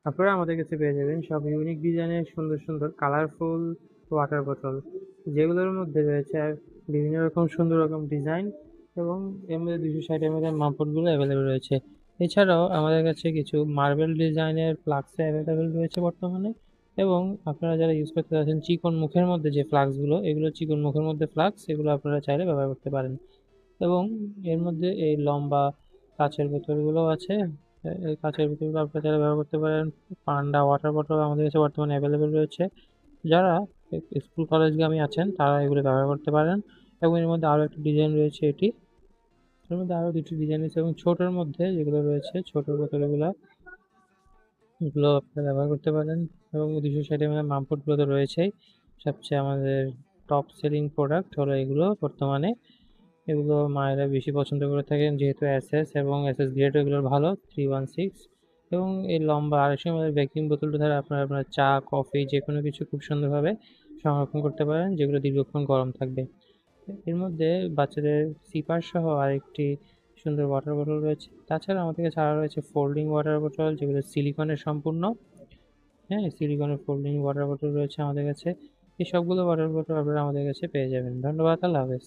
আপনারা আমাদের কাছে পেয়ে যাবেন সব ইউনিক ডিজাইনের সুন্দর, সুন্দর কালারফুল ওয়াটার বোতল। যেগুলোর মধ্যে রয়েছে বিভিন্ন রকম সুন্দর রকম ডিজাইন এবং এর মধ্যে 260 ml এর মাপটগুলো এভেলেবেল রয়েছে। এছাড়াও আমাদের কাছে কিছু মার্বেল ডিজাইনের ফ্লাস্ক এভেলেবেল রয়েছে বর্তমানে এবং আপনারা যারা ইউজ করতে চাচ্ছেন চিকন মুখের মধ্যে যে ফ্লাস্কগুলো, এগুলো চিকন মুখের মধ্যে ফ্লাস্ক, এগুলো আপনারা চাইলে ব্যবহার করতে পারেন। এবং এর মধ্যে এই লম্বা কাঁচের বোতলগুলোও আছে। এই কাঁচের বোতলগুলো আপনারা চাইলে ব্যবহার করতে পারেন। পান্ডা ওয়াটার বটল আমাদের কাছে বর্তমানে অ্যাভেলেবেল রয়েছে। যারা স্কুল কলেজগামী আছেন তারা এগুলো ব্যবহার করতে পারেন এবং এর মধ্যে আরও একটা ডিজাইন রয়েছে এটি। এর মধ্যে আরও দুটি ডিজাইন রয়েছে এবং ছোটোর মধ্যে যেগুলো রয়েছে ছোট বোতলগুলো, এগুলো আপনারা ব্যবহার করতে পারেন এবং 260 ml মামপটগুলো তো রয়েছেই। সবচেয়ে আমাদের টপ সেলিং প্রোডাক্ট হলো এগুলো বর্তমানে। এগুলো মায়েরা বেশি পছন্দ করে থাকেন যেহেতু এসএস এবং এসএস গ্রেড এগুলোর ভালো 316 এবং এই লম্বা 250 ml বেকিং বোতলটা দ্বারা আপনারা আপনার চা কফি যে কোনো কিছু খুব সুন্দরভাবে সংরক্ষণ করতে পারেন, যেগুলো দীর্ঘক্ষণ গরম থাকবে। এর মধ্যে বাচ্চাদের সিপার সহ আরেকটি সুন্দর ওয়াটার বোতল রয়েছে। তাছাড়া আমাদের কাছে আরও রয়েছে ফোল্ডিং ওয়াটার বোতল, যেগুলো সিলিকনের সম্পূর্ণ। হ্যাঁ, সিলিকনের ফোল্ডিং ওয়াটার বোতল রয়েছে আমাদের কাছে। এই সবগুলো ওয়াটার বোতল আপনারা আমাদের কাছে পেয়ে যাবেন। ধন্যবাদ, আল্লাহ হাফেজ।